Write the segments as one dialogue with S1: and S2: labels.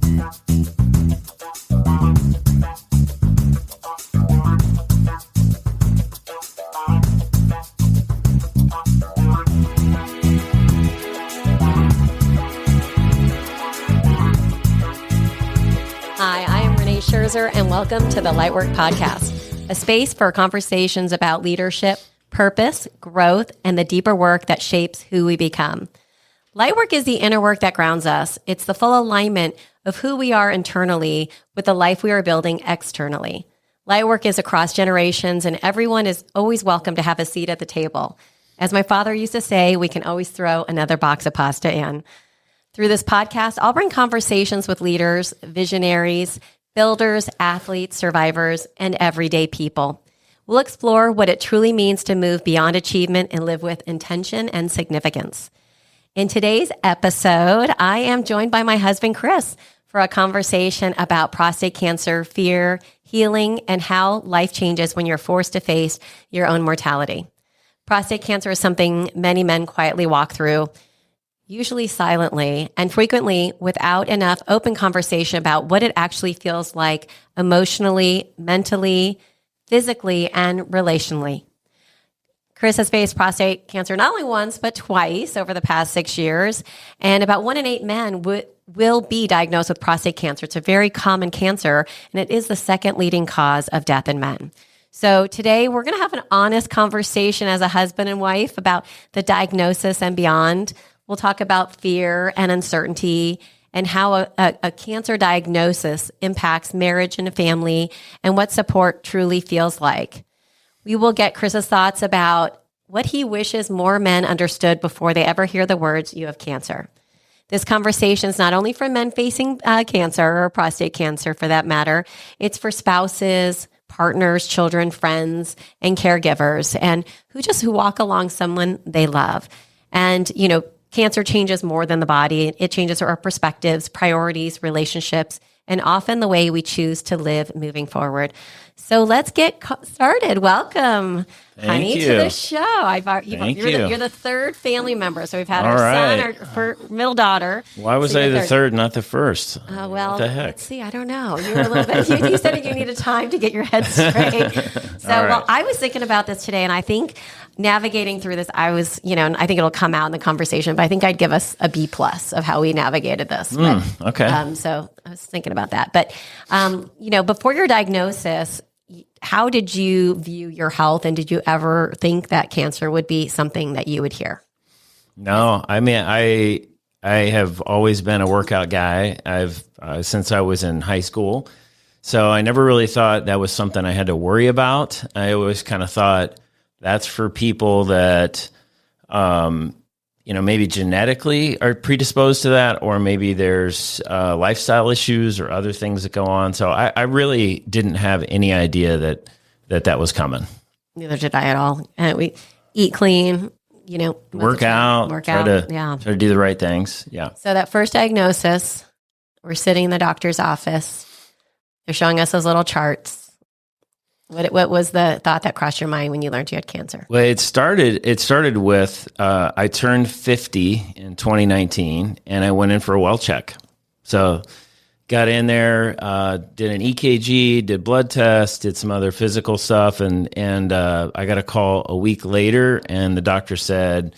S1: Hi, I am Renee and welcome to the LightWork Podcast, a space for conversations about leadership, purpose, growth, and the deeper work that shapes who we become. LightWork is the inner work that grounds us. It's the full alignment of who we are internally with the life we are building externally. LightWork is across generations, and everyone is always welcome to have a seat at the table. As my father used to say, we can always throw another box of pasta in. Through this podcast, I'll bring conversations with leaders, visionaries, builders, athletes, survivors, and everyday people. We'll explore what it truly means to move beyond achievement and live with intention and significance. In today's episode, I am joined by my husband, Chris, for a conversation about prostate cancer, fear, healing, and how life changes when you're forced to face your own mortality. Prostate cancer is something many men quietly walk through, usually silently, and frequently without enough open conversation about what it actually feels like emotionally, mentally, physically, and relationally. Chris has faced prostate cancer not only once, but twice over the past 6 years, and about 1 in 8 men will be diagnosed with prostate cancer. It's a very common cancer, and it is the second leading cause of death in men. So today we're going to have an honest conversation as a husband and wife about the diagnosis and beyond. We'll talk about fear and uncertainty and how a cancer diagnosis impacts marriage and a family and what support truly feels like. We will get Chris's thoughts about what he wishes more men understood before they ever hear the words, "you have cancer." This conversation is not only for men facing cancer or prostate cancer for that matter, it's for spouses, partners, children, friends, and caregivers, and who walk along someone they love. And, cancer changes more than the body. It changes our perspectives, priorities, relationships, and often the way we choose to live moving forward. So let's get started. Welcome, honey, to the show. You're the third family member. So we've had our son, our middle daughter.
S2: Why was I the third, not the first?
S1: Well,
S2: what the heck?
S1: Let's see. I don't know. You were a little bit. You said you needed time to get your head straight. So, well, I was thinking about this today, and I think navigating through this, I was, I think it'll come out in the conversation, but I think I'd give us a B+ of how we navigated this.
S2: Okay.
S1: So I was thinking about that. But, before your diagnosis, how did you view your health, and did you ever think that cancer would be something that you would hear?
S2: No, I mean, I have always been a workout guy. Since I was in high school. So I never really thought that was something I had to worry about. I always kind of thought that's for people that, maybe genetically are predisposed to that, or maybe there's lifestyle issues or other things that go on. So I really didn't have any idea that was coming.
S1: Neither did I at all. We eat clean,
S2: work out, try to do the right things. Yeah.
S1: So that first diagnosis, we're sitting in the doctor's office. They're showing us those little charts. What was the thought that crossed your mind when you learned you had cancer?
S2: Well, it started with I turned 50 in 2019, and I went in for a well check. So got in there, did an EKG, did blood tests, did some other physical stuff, and I got a call a week later, and the doctor said,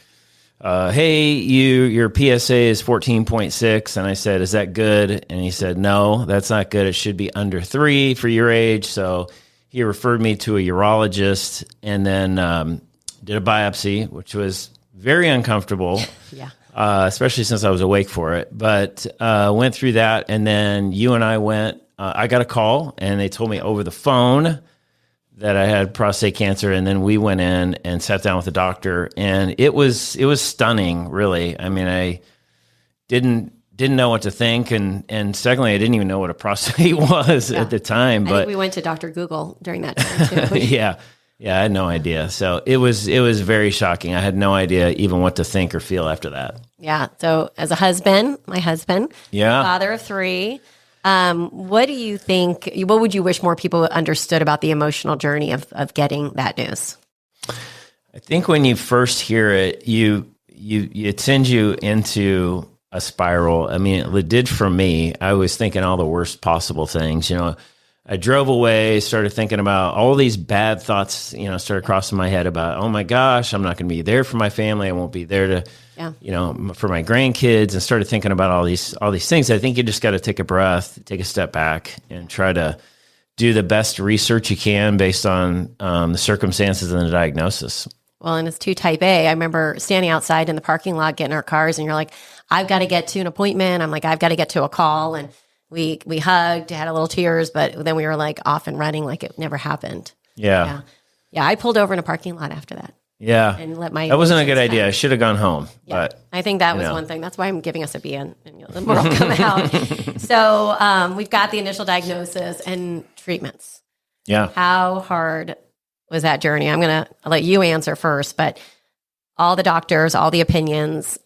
S2: "Hey, your PSA is 14.6," and I said, "Is that good?" And he said, "No, that's not good. It should be under 3 for your age." So he referred me to a urologist, and then did a biopsy, which was very uncomfortable, especially since I was awake for it. But went through that, and then you and I went. I got a call, and they told me over the phone that I had prostate cancer, and then we went in and sat down with the doctor, and it was stunning, really. I mean, I didn't know what to think, and secondly, I didn't even know what a prostate was at the time. But
S1: we went to Dr. Google during that time too.
S2: Yeah, I had no idea. So it was very shocking. I had no idea even what to think or feel after that.
S1: Yeah. So as a husband, my husband, father of 3, what do you think? What would you wish more people understood about the emotional journey of getting that news?
S2: I think when you first hear it, it sends you into a spiral. I mean, it did for me. I was thinking all the worst possible things. I drove away, started thinking about all these bad thoughts, started crossing my head about, oh my gosh, I'm not going to be there for my family. I won't be there to, for my grandkids, and started thinking about all these things. I think you just got to take a breath, take a step back, and try to do the best research you can based on the circumstances and the diagnosis.
S1: Well, and it's too type A. I remember standing outside in the parking lot, getting our cars, and you're like, I've got to get to an appointment. I'm like, I've got to get to a call. And we hugged, had a little tears, but then we were like off and running like it never happened.
S2: Yeah.
S1: Yeah. I pulled over in a parking lot after that.
S2: Yeah.
S1: And let my
S2: that wasn't a good idea. I should have gone home.
S1: Yeah.
S2: But
S1: I think that was one thing. That's why I'm giving us a B and the more will come out. So we've got the initial diagnosis and treatments.
S2: Yeah.
S1: How hard was that journey? I'm going to let you answer first, but all the doctors, all the opinions,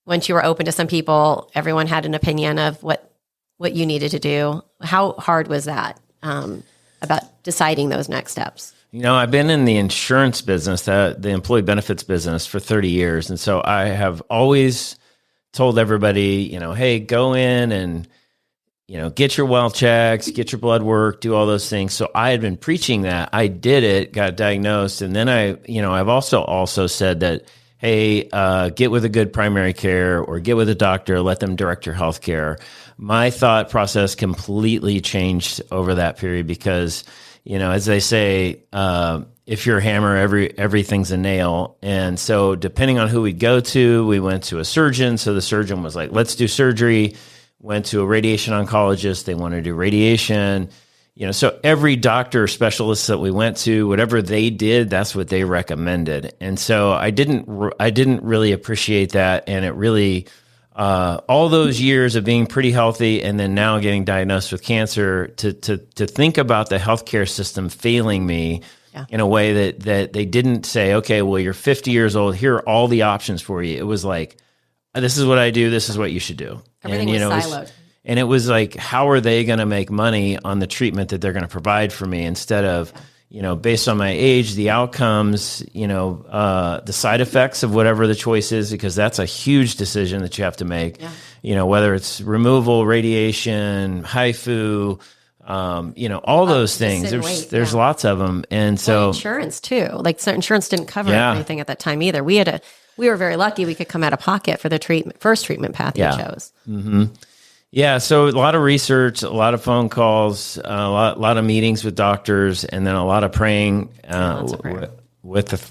S1: once you were open to some people, everyone had an opinion of what you needed to do. How hard was that about deciding those next steps?
S2: I've been in the insurance business, the employee benefits business for 30 years. And so I have always told everybody, hey, go in and, get your well checks, get your blood work, do all those things. So I had been preaching that. I did it, got diagnosed. And then I've also said that, hey, get with a good primary care or get with a doctor, let them direct your health care. My thought process completely changed over that period because, as they say, if you're a hammer, everything's a nail. And so depending on who we'd go to, we went to a surgeon. So the surgeon was like, let's do surgery. Went to a radiation oncologist. They want to do radiation. So every doctor or specialist that we went to, whatever they did, that's what they recommended. And so I didn't really appreciate that. And it really, all those years of being pretty healthy and then now getting diagnosed with cancer, to think about the healthcare system failing me in a way that they didn't say, okay, well, you're 50 years old. Here are all the options for you. It was like, this is what I do. This is what you should do.
S1: Everything was siloed.
S2: And it was like, how are they going to make money on the treatment that they're going to provide for me instead of, based on my age, the outcomes, the side effects of whatever the choice is, because that's a huge decision that you have to make, whether it's removal, radiation, HIFU, all those things. There's lots of them. And so
S1: insurance too, like insurance didn't cover anything at that time either. We were very lucky we could come out of pocket for the first treatment path you chose.
S2: Mm-hmm. Yeah, so a lot of research, a lot of phone calls, a lot of meetings with doctors, and then a lot of praying with the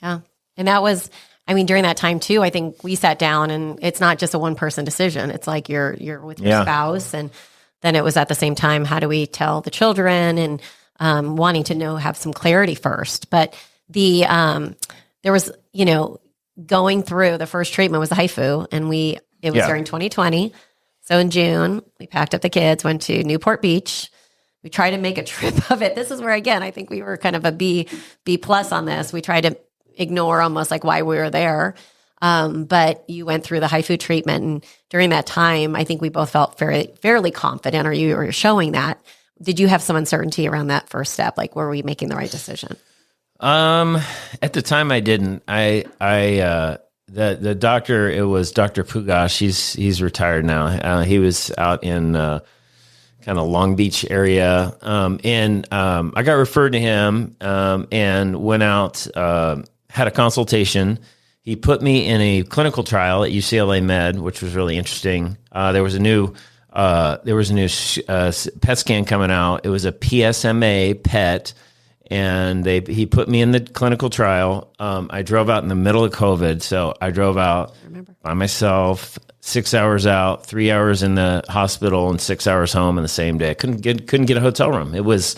S1: Yeah, and that was, during that time too, I think we sat down, and it's not just a one-person decision. It's like you're with your spouse, and then it was at the same time, how do we tell the children, and wanting to have some clarity first. But there was, going through the first treatment was the HIFU, and it was during 2020. So in June, we packed up the kids, went to Newport Beach. We tried to make a trip of it. This is where, again, I think we were kind of a B plus on this. We tried to ignore almost like why we were there. But you went through the HIFU treatment. And during that time, I think we both felt fairly confident, or you were showing that. Did you have some uncertainty around that first step? Like, were we making the right decision?
S2: At the time I didn't. The doctor, it was Dr. Pugash. He's retired now. He was out in kind of Long Beach area. And I got referred to him and went out, had a consultation. He put me in a clinical trial at UCLA Med, which was really interesting. There was a new PET scan coming out. It was a PSMA PET. And he put me in the clinical trial. I drove out in the middle of COVID. So I drove out by myself, 6 hours out, 3 hours in the hospital, and 6 hours home in the same day. I couldn't get a hotel room. It was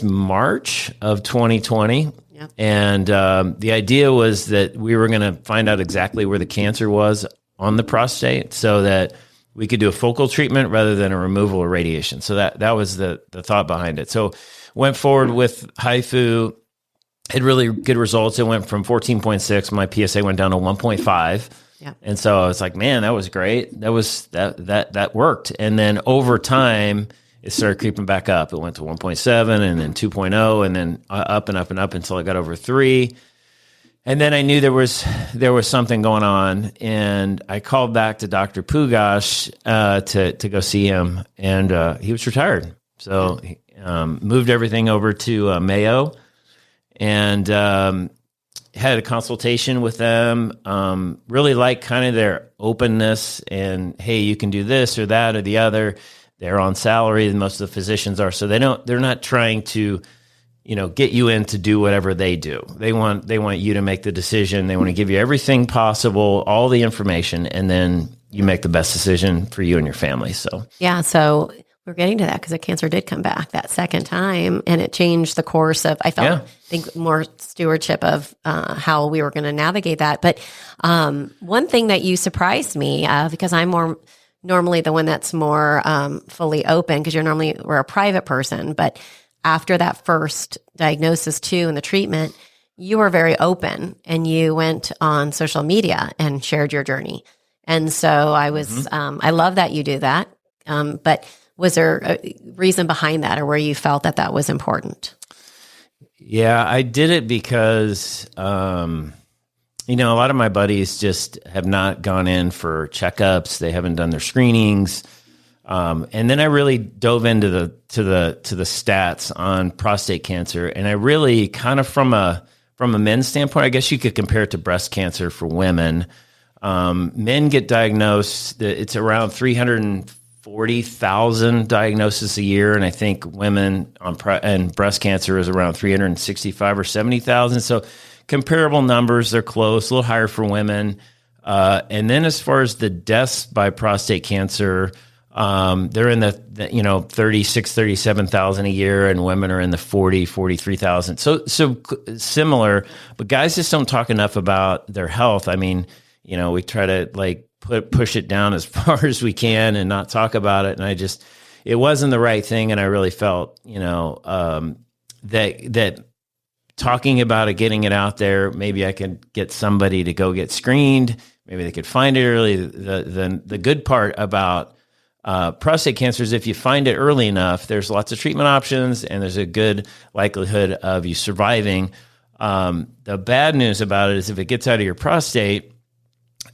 S2: March of 2020. Yep. And the idea was that we were going to find out exactly where the cancer was on the prostate so that we could do a focal treatment rather than a removal or radiation. So that was the thought behind it. So went forward with HIFU, had really good results. It went from 14.6. My PSA went down to 1.5. Yeah. And so I was like, man, that was great. That worked. And then over time, it started creeping back up. It went to 1.7 and then 2.0 and then up and up and up until it got over 3. And then I knew there was something going on, and I called back to Dr. Pugash to go see him, and he was retired. So he moved everything over to Mayo, and had a consultation with them. Really liked kind of their openness, and hey, you can do this or that or the other. They're on salary, and most of the physicians are, so they're not trying to, get you in to do whatever they do. They want you to make the decision. They want to give you everything possible, all the information, and then you make the best decision for you and your family. So
S1: yeah, so we're getting to that because the cancer did come back that second time, and it changed the course of, I think more stewardship of how we were going to navigate that. But one thing that you surprised me, because I'm normally the one that's more fully open, because we're a private person, but after that first diagnosis too and the treatment, you were very open and you went on social media and shared your journey. And so I was, I love that you do that. But was there a reason behind that, or where you felt that was important?
S2: Yeah, I did it because, a lot of my buddies just have not gone in for checkups. They haven't done their screenings. And then I really dove into the stats on prostate cancer. And I really kind of from a men's standpoint, I guess you could compare it to breast cancer for women. Men get diagnosed, it's around 340,000 diagnoses a year. And I think women and breast cancer is around 365 or 70,000. So comparable numbers, they're close, a little higher for women. And then as far as the deaths by prostate cancer, they're in the 36, 37,000 a year, and women are in the 40, 43,000. So similar, but guys just don't talk enough about their health. I mean, we try to push it down as far as we can and not talk about it. And it wasn't the right thing. And I really felt, that talking about it, getting it out there, maybe I could get somebody to go get screened. Maybe they could find it early. The good part about prostate cancer is if you find it early enough, there's lots of treatment options and there's a good likelihood of you surviving. The bad news about it is if it gets out of your prostate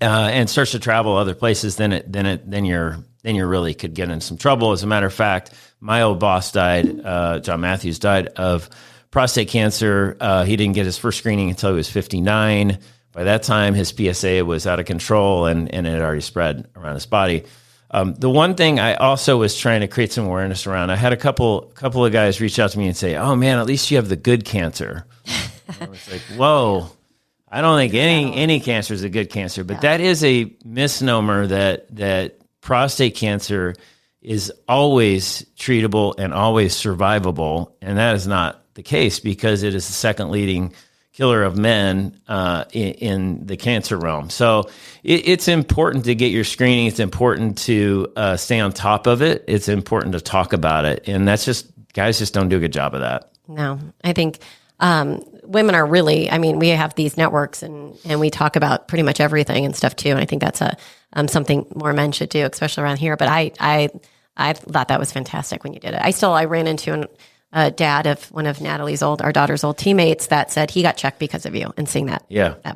S2: and starts to travel other places, then you really could get in some trouble. As a matter of fact, my old boss died. John Matthews died of prostate cancer. He didn't get his first screening until he was 59. By that time, his PSA was out of control and it had already spread around his body. The one thing I also was trying to create some awareness around, I had a couple of guys reach out to me and say, "Oh man, at least you have the good cancer." I was like, "Whoa, I don't think any cancer is a good cancer." But that is a misnomer that prostate cancer is always treatable and always survivable, and that is not the case because it is the second leading killer of men in the cancer realm. So it's important to get your screening. It's important to stay on top of it. It's important to talk about it. And that's just, guys just don't do a good job of that.
S1: No, I think women are really, we have these networks and we talk about pretty much everything and stuff too. And I think that's something more men should do, especially around here. But I thought that was fantastic when you did it. I ran into a dad of one of our daughter's old teammates that said he got checked because of you and seeing that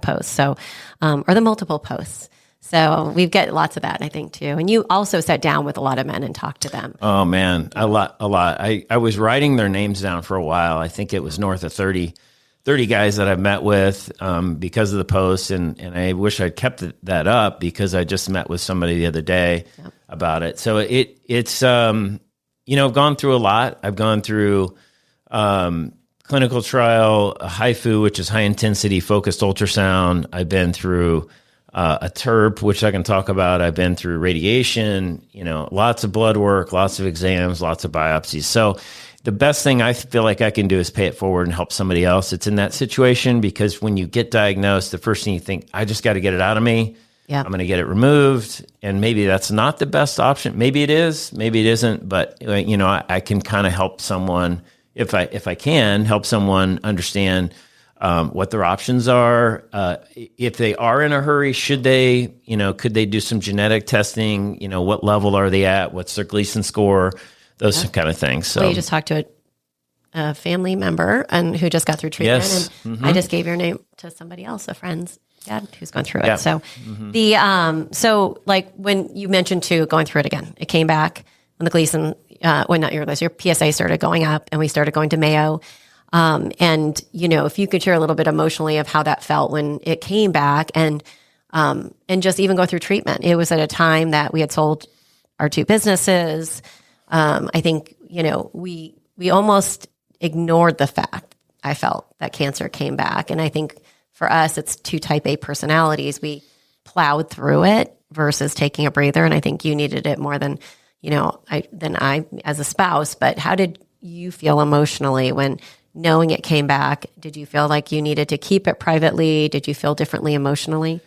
S1: post. So, or the multiple posts. So we've got lots of that, I think, too. And you also sat down with a lot of men and talked to them.
S2: Oh man, a lot. I was writing their names down for a while. I think it was north of 30 guys that I've met with because of the posts. And I wish I'd kept that up because I just met with somebody the other day about it. So it's I've gone through a lot. I've gone through clinical trial, HIFU, which is high intensity focused ultrasound. I've been through a TERP, which I can talk about. I've been through radiation, lots of blood work, lots of exams, lots of biopsies. So the best thing I feel like I can do is pay it forward and help somebody else that's in that situation, because when you get diagnosed, the first thing you think, I just got to get it out of me. Yeah. I'm going to get it removed. And maybe that's not the best option. Maybe it is, maybe it isn't. But, I can kind of help someone, if I can help someone understand what their options are. If they are in a hurry, should they, could they do some genetic testing? What level are they at? What's their Gleason score? Those kind of things. So
S1: well, you just talked to a family member and who just got through treatment.
S2: Yes.
S1: And I just gave your name to somebody else, a friend's dad who's gone through it. So so like when you mentioned too, going through it again, it came back when the Gleason, your PSA started going up and we started going to Mayo. And if you could share a little bit emotionally of how that felt when it came back and just even go through treatment. It was at a time that we had sold our 2 businesses. I think, we almost ignored the fact I felt that cancer came back. And I think for us, it's 2 type A personalities. We plowed through it versus taking a breather. And I think you needed it more than, I as a spouse. But how did you feel emotionally when knowing it came back? Did you feel like you needed to keep it privately? Did you feel differently emotionally?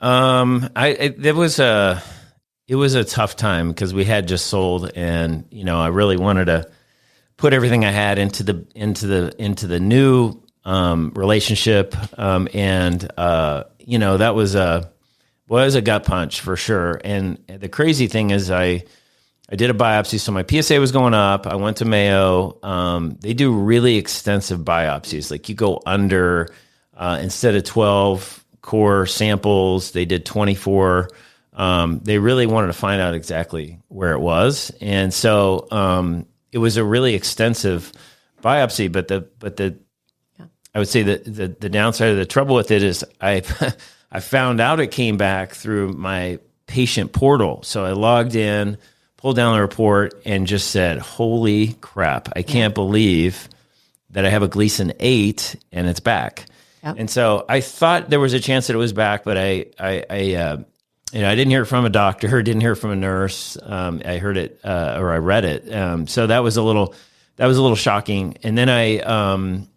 S2: It was a tough time because we had just sold, and I really wanted to put everything I had into the new relationship, and that was a gut punch for sure. And the crazy thing is, I did a biopsy, so my PSA was going up. I went to Mayo. They do really extensive biopsies, like you go under instead of 12 core samples, they did 24. They really wanted to find out exactly where it was. And so it was a really extensive biopsy, but I would say that the downside of the trouble with it is I found out it came back through my patient portal. So I logged in, pulled down the report, and just said, holy crap, I can't believe that I have a Gleason 8 and it's back. Yep. And so I thought there was a chance that it was back, but I didn't hear it from a doctor, didn't hear it from a nurse. I heard it or I read it. So that was a little shocking. And then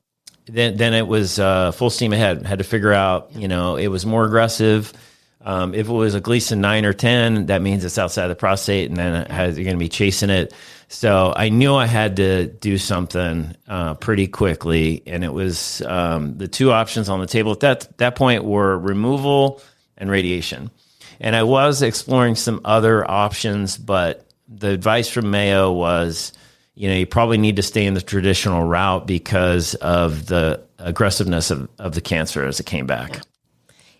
S2: then it was full steam ahead. Had to figure out, it was more aggressive. If it was a Gleason 9 or 10, that means it's outside the prostate, and then you're going to be chasing it. So I knew I had to do something pretty quickly, and it was the 2 options on the table at that point were removal and radiation. And I was exploring some other options, but the advice from Mayo was, you probably need to stay in the traditional route because of the aggressiveness of the cancer as it came back. Yeah.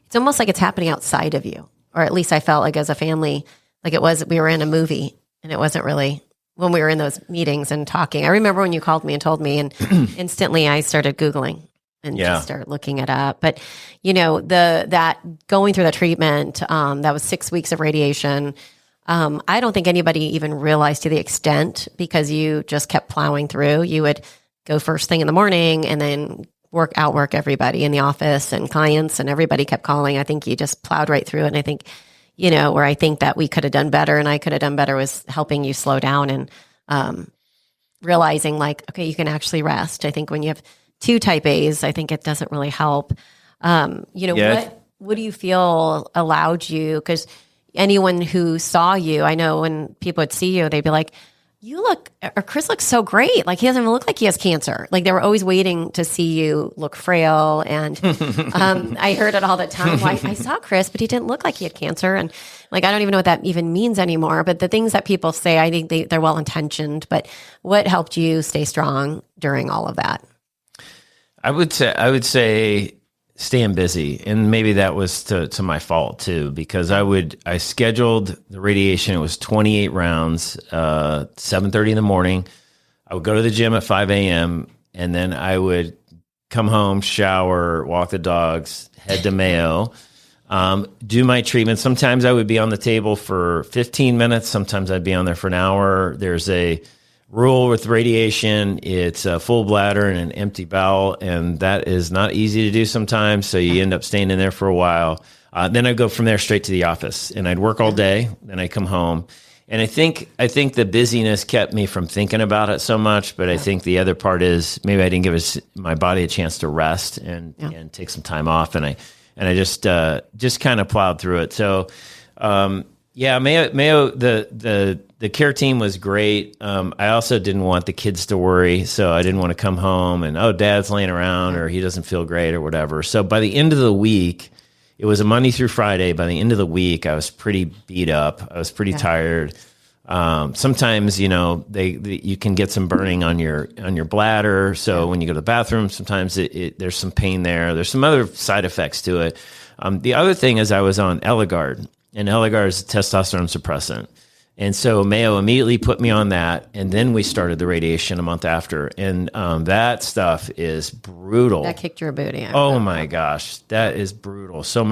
S1: It's almost like it's happening outside of you, or at least I felt like as a family, like we were in a movie, and it wasn't really when we were in those meetings and talking. I remember when you called me and told me, and instantly I started Googling and just started looking it up. But that going through the treatment, that was 6 weeks of radiation. I don't think anybody even realized to the extent, because you just kept plowing through. You would go first thing in the morning and then outwork everybody in the office and clients, and everybody kept calling. I think you just plowed right through it. And I think, where I think that we could have done better and I could have done better was helping you slow down and realizing like, okay, you can actually rest. I think when you have 2 type A's, I think it doesn't really help. What do you feel allowed you? Because anyone who saw you, I know when people would see you, they'd be like, Chris looks so great. Like, he doesn't even look like he has cancer. Like, they were always waiting to see you look frail. And I heard it all the time. Like, I saw Chris, but he didn't look like he had cancer. And like, I don't even know what that even means anymore. But the things that people say, I think they're well-intentioned. But what helped you stay strong during all of that?
S2: I would say staying busy, and maybe that was to my fault too, because I scheduled the radiation. It was 28 rounds, 7:30 in the morning. I would go to the gym at 5 a.m. and then I would come home, shower, walk the dogs, head to Mayo, do my treatment. Sometimes I would be on the table for 15 minutes. Sometimes I'd be on there for an hour. There's a rule with radiation, it's a full bladder and an empty bowel, and that is not easy to do sometimes, so you end up staying in there for a while. Then I'd go from there straight to the office, and I'd work all day, then I'd come home. And I think the busyness kept me from thinking about it so much, but I think the other part is maybe I didn't give my body a chance to rest and take some time off, and I just kind of plowed through it. So Mayo, the care team was great. I also didn't want the kids to worry, so I didn't want to come home and, Dad's laying around or he doesn't feel great or whatever. So by the end of the week, it was a Monday through Friday. By the end of the week, I was pretty beat up. I was pretty tired. Sometimes, you can get some burning on your bladder. So when you go to the bathroom, sometimes there's some pain there. There's some other side effects to it. The other thing is I was on Eligard, and Eligard is a testosterone suppressant. And so Mayo immediately put me on that, and then we started the radiation a month after. And that stuff is brutal.
S1: That kicked your booty.
S2: Oh my gosh, that is brutal. So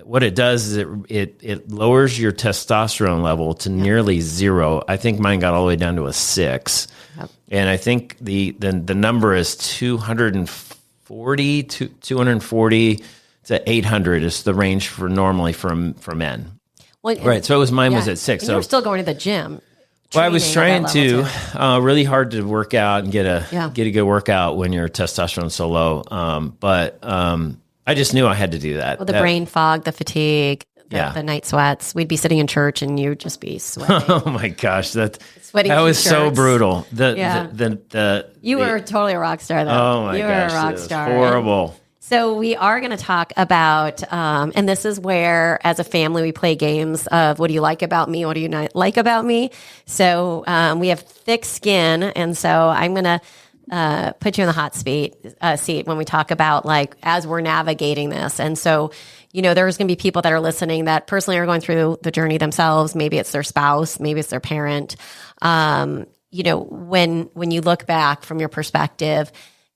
S2: what it does is it lowers your testosterone level to nearly zero. I think mine got all the way down to a 6. Yep. And I think the number is 240 to 800 is the range normally for men. Well, right. So mine was at 6.
S1: And you were still going to the gym.
S2: Well, I was trying to really hard to work out and get a good workout when your testosterone's so low. But I just knew I had to do that.
S1: Well, the brain fog, the fatigue, the night sweats. We'd be sitting in church and you'd just be sweating.
S2: Oh my gosh, that was so brutal.
S1: You were totally a rock star, though.
S2: Oh my gosh,
S1: you were a rock star.
S2: Horrible.
S1: So we are going to talk about, and this is where, as a family, we play games of what do you like about me, what do you not like about me. So we have thick skin, and so I'm going to put you in the hot seat when we talk about as we're navigating this. And so, there's going to be people that are listening that personally are going through the journey themselves. Maybe it's their spouse, maybe it's their parent. When you look back from your perspective,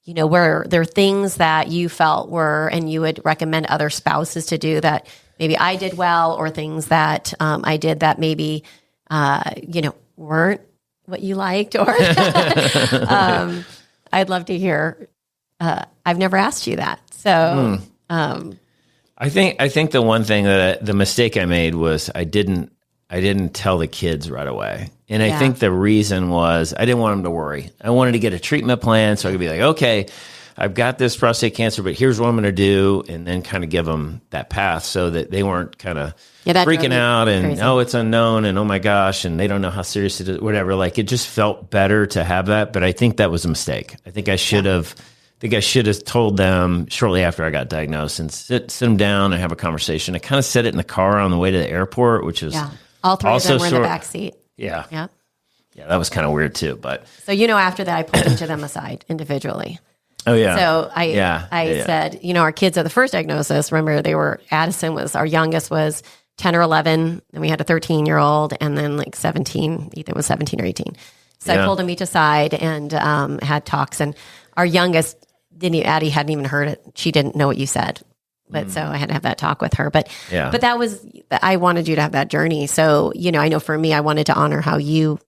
S1: were there things that you felt and you would recommend other spouses to do that maybe I did well, or things that I did that maybe, weren't what you liked, or I'd love to hear. I've never asked you that. So
S2: I think the one thing the mistake I made was I didn't tell the kids right away. And I think the reason was I didn't want them to worry. I wanted to get a treatment plan so I could be like, okay, I've got this prostate cancer, but here's what I'm going to do. And then kind of give them that path so that they weren't kind of freaking out and, crazy. Oh, it's unknown and oh my gosh, and they don't know how serious it is, whatever. It just felt better to have that. But I think that was a mistake. I think I should have told them shortly after I got diagnosed and sit them down and have a conversation. I kind of said it in the car on the way to the airport, which was
S1: all three of them were in the back seat.
S2: Yeah. Yeah. Yeah, that was kind of weird too. But
S1: so after that, I pulled each of them aside individually.
S2: Oh yeah.
S1: So I said, our kids at the first diagnosis. Remember, Addison was our youngest was 10 or 11, and we had a 13-year-old, and then 17. Ethan was 17 or 18. So I pulled them each aside and had talks. And our youngest Addie hadn't even heard it. She didn't know what you said. But so I had to have that talk with her. But that was, I wanted you to have that journey. So, I know for me, I wanted to honor how you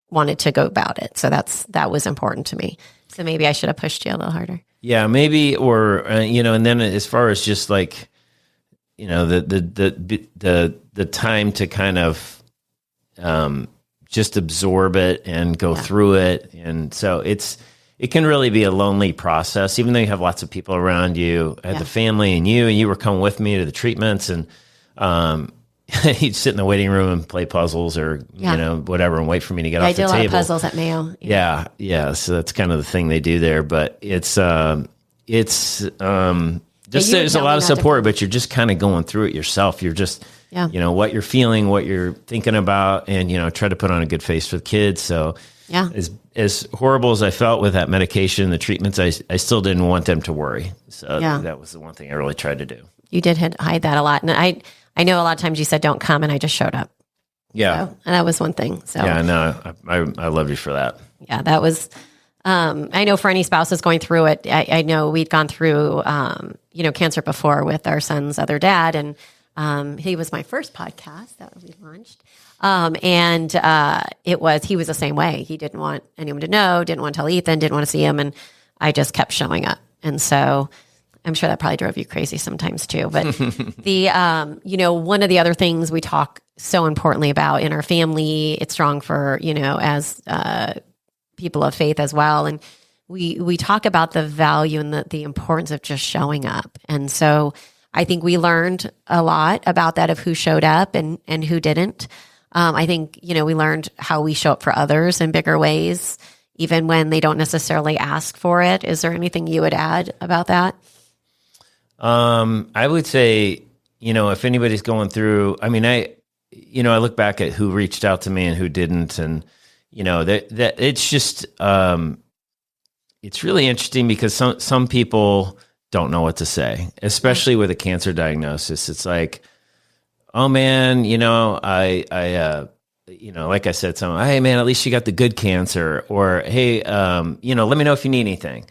S1: wanted to go about it. So that was important to me. So maybe I should have pushed you a little harder.
S2: Yeah, maybe, or, and then as far as just the time to kind of just absorb it and go through it. And so it can really be a lonely process, even though you have lots of people around you. I had the family and you were coming with me to the treatments, and you'd sit in the waiting room and play puzzles or, whatever, and wait for me to get off the table.
S1: I did a lot of puzzles at Mayo.
S2: Yeah. So that's kind of the thing they do there. But it's there's a lot of support, but you're just kind of going through it yourself. You're just, what you're feeling, what you're thinking about, and, try to put on a good face for the kids. So as horrible as I felt with that medication, the treatments, I still didn't want them to worry. So that was the one thing I really tried to do.
S1: You did hide that a lot. And I know a lot of times you said, don't come, and I just showed up.
S2: Yeah.
S1: So, and that was one thing. So
S2: yeah, no, I love you for that.
S1: Yeah, that was, I know for any spouses going through it, I know we'd gone through, cancer before with our son's other dad. And he was my first podcast that we launched. He was the same way. He didn't want anyone to know, didn't want to tell Ethan, didn't want to see him. And I just kept showing up. And so I'm sure that probably drove you crazy sometimes too. But one of the other things we talk so importantly about in our family, it's strong for, as people of faith as well. And we talk about the value and the importance of just showing up. And so I think we learned a lot about that, of who showed up and who didn't. I think, we learned how we show up for others in bigger ways, even when they don't necessarily ask for it. Is there anything you would add about that?
S2: I would say, if anybody's going through, I look back at who reached out to me and who didn't. And, that it's just, it's really interesting because some people don't know what to say, especially with a cancer diagnosis. It's like, oh man, like I said, hey man, at least you got the good cancer, or hey, let me know if you need anything.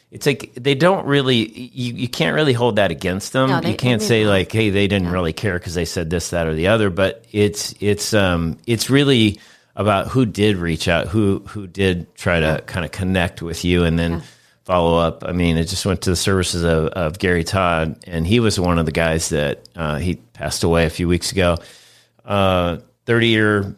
S2: It's like they don't really, you can't really hold that against them. No, you can't say like, hey, they didn't really care because they said this, that, or the other. But it's really about who did reach out, who did try to kind of connect with you, and then follow up. I mean, I just went to the services of Gary Todd, and he was one of the guys that he passed away a few weeks ago. 30-year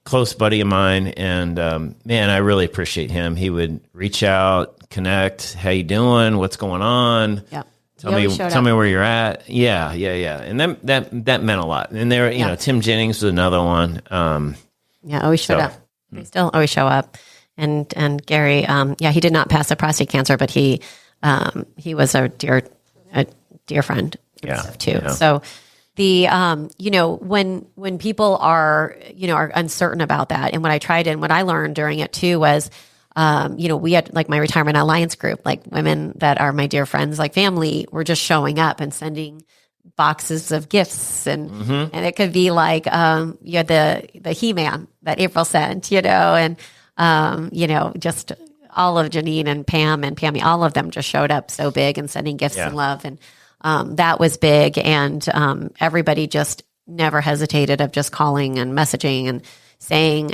S2: close buddy of mine, and man, I really appreciate him. He would reach out, connect. How you doing? What's going on? Yeah. Tell me where you're at. Yeah. And that meant a lot. And there, Tim Jennings was another one.
S1: Always showed up. They still always show up. And Gary, he did not pass the prostate cancer, but he was a dear friend and stuff too. Yeah. So the, when people are uncertain about that, and what I learned during it too was, we had like my retirement alliance group, like women that are my dear friends, like family, were just showing up and sending boxes of gifts, and it could be like, you had the He-Man that April sent, and, just all of Janine and Pam and Pammy, all of them just showed up so big and sending gifts and love. And, that was big. And, everybody just never hesitated of just calling and messaging and saying,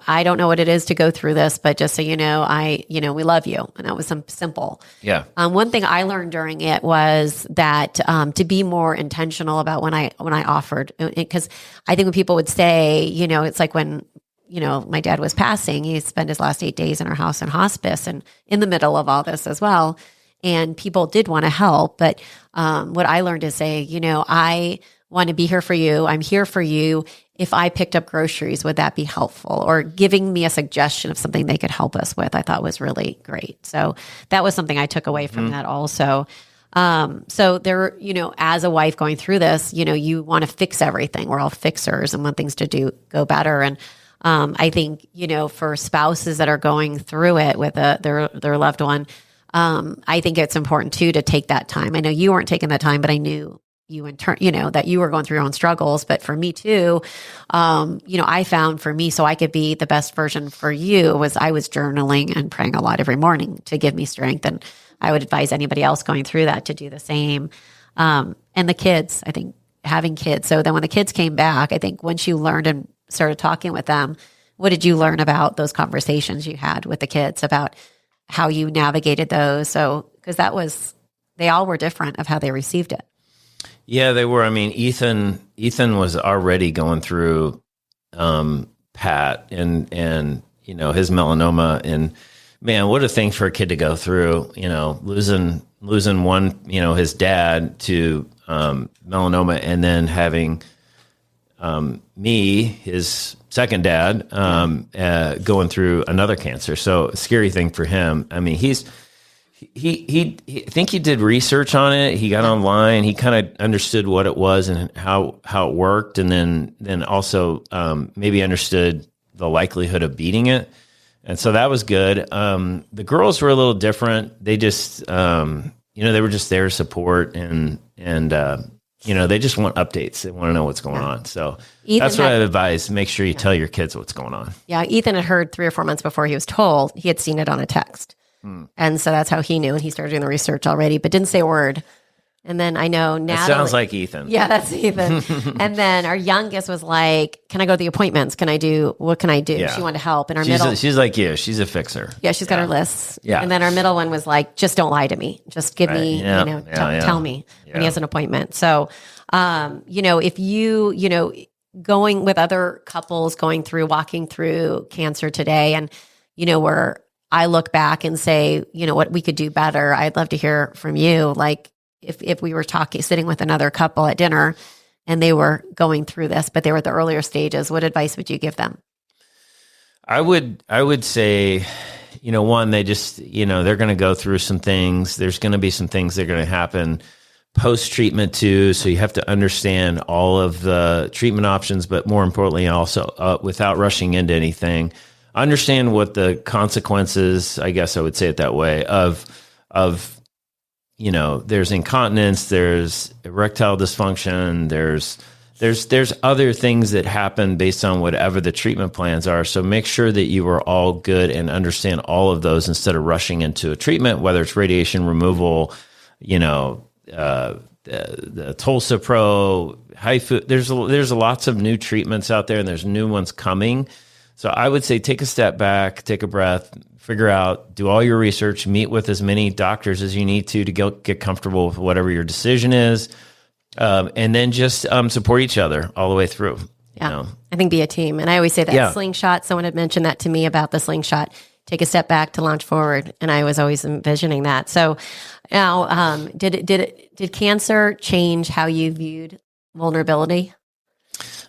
S1: I don't know what it is to go through this, but just so you know, we love you. And that was simple. Yeah. One thing I learned during it was that, to be more intentional about when I offered, because I think when people would say, it's like when, my dad was passing, he spent his last 8 days in our house in hospice and in the middle of all this as well. And people did want to help. But, what I learned is say, I want to be here for you. I'm here for you. If I picked up groceries, would that be helpful? Or giving me a suggestion of something they could help us with, I thought was really great. So that was something I took away from that also. So there, as a wife going through this, you want to fix everything. We're all fixers and want things to go better. And I think, for spouses that are going through it with their loved one, I think it's important too to take that time. I know you weren't taking that time, but I knew you in turn, that you were going through your own struggles. But for me too, I found for me, so I could be the best version for you, was I was journaling and praying a lot every morning to give me strength. And I would advise anybody else going through that to do the same. And the kids, I think having kids. So then when the kids came back, I think once you learned and started talking with them, what did you learn about those conversations you had with the kids about how you navigated those? So, because they all were different of how they received it.
S2: Yeah, they were. I mean, Ethan was already going through Pat and his melanoma, and man, what a thing for a kid to go through. Losing one, his dad to melanoma, and then having me, his second dad, going through another cancer. So a scary thing for him. I mean, he I think he did research on it. He got online. He kind of understood what it was and how it worked, and then also maybe understood the likelihood of beating it. And so that was good. The girls were a little different. They just they were just there to support and they just want updates. They want to know what's going on. So that's what I advise. Make sure you tell your kids what's going on.
S1: Yeah, Ethan had heard 3 or 4 months before he was told. He had seen it on a text. And so that's how he knew, and he started doing the research already, but didn't say a word. And then I know Natalie.
S2: That sounds like Ethan.
S1: Yeah, that's Ethan. And then our youngest was like, can I go to the appointments? What can I do? Yeah. She wanted to help. And
S2: she's like you. She's a fixer.
S1: Yeah, she's got her lists. Yeah. And then our middle one was like, just don't lie to me. Just give me, tell me when he has an appointment. So, if you, going with other couples walking through cancer today, and, where I look back and say, what we could do better. I'd love to hear from you. Like if we were sitting with another couple at dinner and they were going through this, but they were at the earlier stages, what advice would you give them?
S2: I would say, one, they just, they're going to go through some things. There's going to be some things that are going to happen, post-treatment too. So you have to understand all of the treatment options, but more importantly, also without rushing into anything, understand what the consequences, I guess I would say it that way, of there's incontinence, there's erectile dysfunction, there's other things that happen based on whatever the treatment plans are. So make sure that you are all good and understand all of those instead of rushing into a treatment, whether it's radiation removal, the TULSA-PRO, HIFU. There's lots of new treatments out there, and there's new ones coming. So I would say take a step back, take a breath, figure out, do all your research, meet with as many doctors as you need to get comfortable with whatever your decision is, and then just support each other all the way through.
S1: Yeah, I think be a team. And I always say that slingshot, someone had mentioned that to me about the slingshot, take a step back to launch forward. And I was always envisioning that. So now, did cancer change how you viewed vulnerability?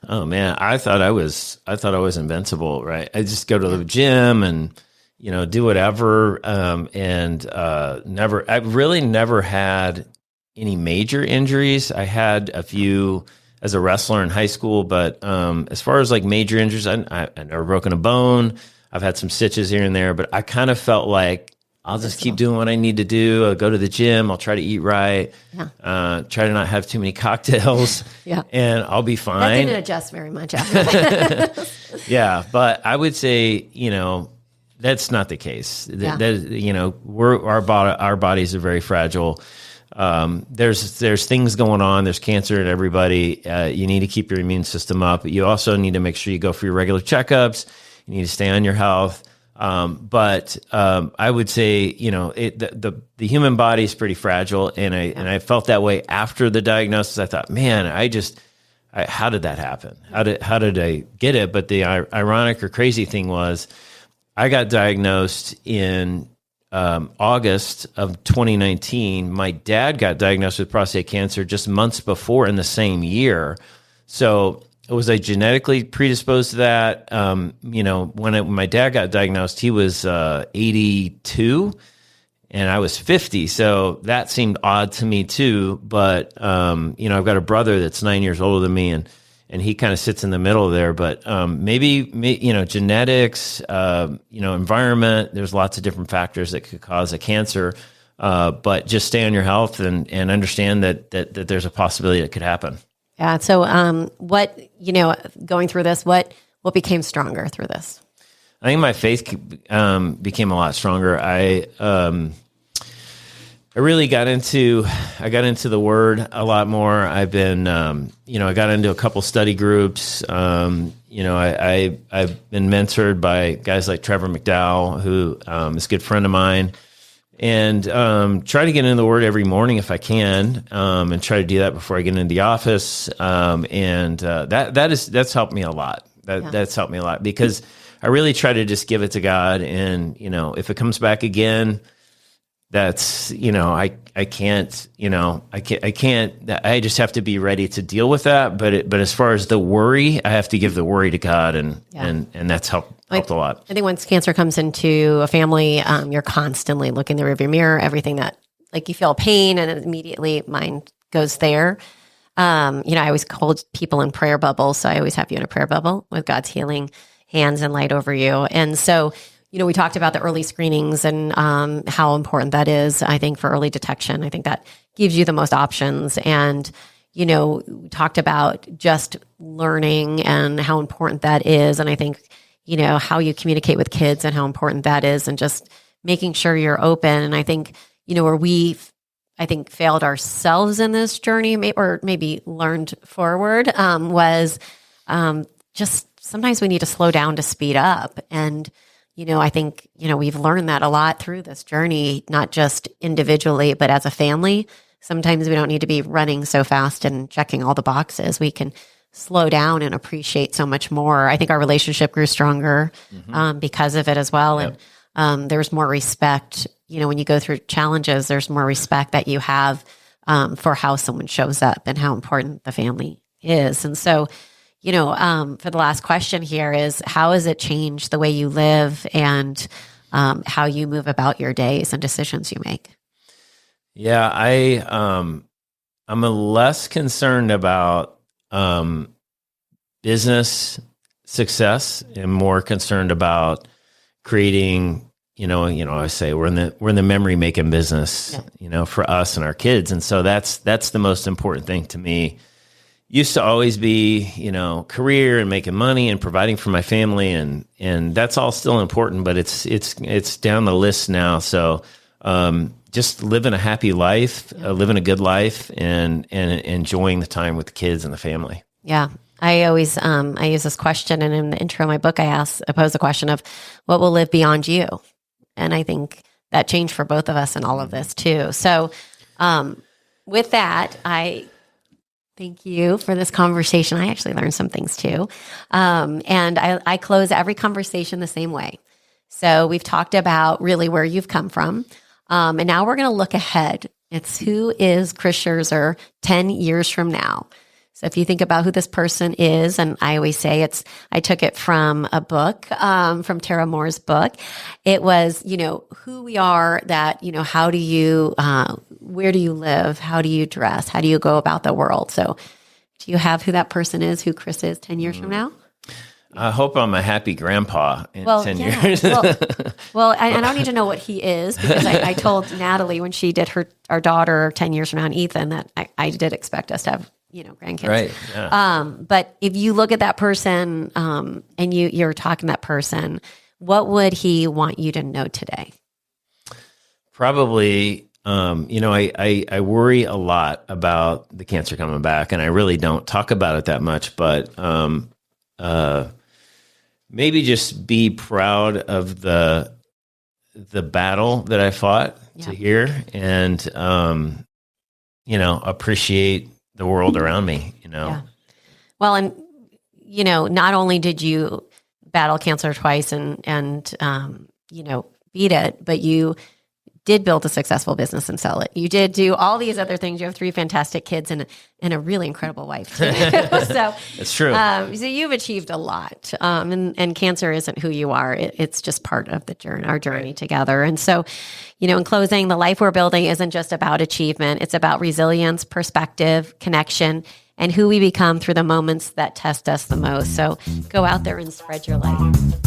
S2: Oh man, I thought I was invincible, right? I just go to the gym and, do whatever. I really never had any major injuries. I had a few as a wrestler in high school, but as far as like major injuries, I never broken a bone. I've had some stitches here and there, but I kind of felt like I'll just keep doing what I need to do. I'll go to the gym. I'll try to eat right. Yeah. Try to not have too many cocktails. Yeah. And I'll be fine.
S1: That didn't adjust very much after that.
S2: Yeah. But I would say, that's not the case. Yeah. Our bodies are very fragile. There's things going on. There's cancer in everybody. You need to keep your immune system up. You also need to make sure you go for your regular checkups. You need to stay on your health. But I would say, the human body is pretty fragile, and I felt that way after the diagnosis. I thought, man, how did that happen? How did I get it? But the ironic or crazy thing was, I got diagnosed in August of 2019. My dad got diagnosed with prostate cancer just months before in the same year. So was I genetically predisposed to that? When my dad got diagnosed, he was 82 and I was 50. So that seemed odd to me too. But, I've got a brother that's 9 years older than me, and he kind of sits in the middle there. But maybe genetics, environment, there's lots of different factors that could cause a cancer. But just stay on your health and understand that there's a possibility that could happen.
S1: Yeah. So, going through this, what became stronger through this?
S2: I think my faith became a lot stronger. I really got into the Word a lot more. I've been, I got into a couple study groups. I've been mentored by guys like Trevor McDowell, who is a good friend of mine. And try to get into the Word every morning if I can, and try to do that before I get into the office. That's helped me a lot. That's helped me a lot because I really try to just give it to God. And if it comes back again, that's I can't. I just have to be ready to deal with that. But as far as the worry, I have to give the worry to God, and that's helped a lot. I
S1: think once cancer comes into a family, you're constantly looking in the rearview mirror, everything that you feel pain and immediately mind goes there. I always hold people in prayer bubbles. So I always have you in a prayer bubble with God's healing hands and light over you. And so, we talked about the early screenings and how important that is, I think, for early detection. I think that gives you the most options. And, we talked about just learning and how important that is. And I think, how you communicate with kids and how important that is, and just making sure you're open. And I think, where we've, failed ourselves in this journey, or maybe learned forward, was just sometimes we need to slow down to speed up. And, I think, we've learned that a lot through this journey, not just individually, but as a family. Sometimes we don't need to be running so fast and checking all the boxes. We can slow down and appreciate so much more. I think our relationship grew stronger because of it as well. Yep. And there's more respect. When you go through challenges, there's more respect that you have for how someone shows up and how important the family is. And so, for the last question here is, how has it changed the way you live and how you move about your days and decisions you make?
S2: Yeah, I'm less concerned about business success and more concerned about creating, I say we're in the memory making business, for us and our kids. And so that's the most important thing to me. Used to always be, career and making money and providing for my family. And that's all still important, but it's down the list now. So, just living a happy life, living a good life and enjoying the time with the kids and the family.
S1: Yeah. I always, I use this question, and in the intro of my book, I pose the question of what will live beyond you? And I think that changed for both of us in all of this too. So, with that, I thank you for this conversation. I actually learned some things too. And I close every conversation the same way. So we've talked about really where you've come from. And now we're going to look ahead. It's who is Chris Scherzer 10 years from now. So if you think about who this person is, and I always say I took it from a book, from Tara Moore's book. It was, who we are, that, how do you, where do you live? How do you dress? How do you go about the world? So do you have who that person is, who Chris is 10 years from now?
S2: I hope I'm a happy grandpa in 10 years.
S1: well, I don't need to know what he is, because I told Natalie when she did our daughter 10 years from now, and Ethan, that I did expect us to have, grandkids.
S2: Right. Yeah.
S1: But if you look at that person, and you're talking to that person, what would he want you to know today?
S2: Probably, I worry a lot about the cancer coming back, and I really don't talk about it that much, but, maybe just be proud of the battle that I fought to hear, and, appreciate the world around me, Yeah.
S1: Well, and, not only did you battle cancer twice and beat it, but you did build a successful business and sell it. You did do all these other things. You have 3 fantastic kids and a really incredible wife too. So
S2: it's true.
S1: So you've achieved a lot. And cancer isn't who you are. It's just part of the journey, our journey together. And so, in closing, the life we're building isn't just about achievement. It's about resilience, perspective, connection, and who we become through the moments that test us the most. So go out there and spread your light.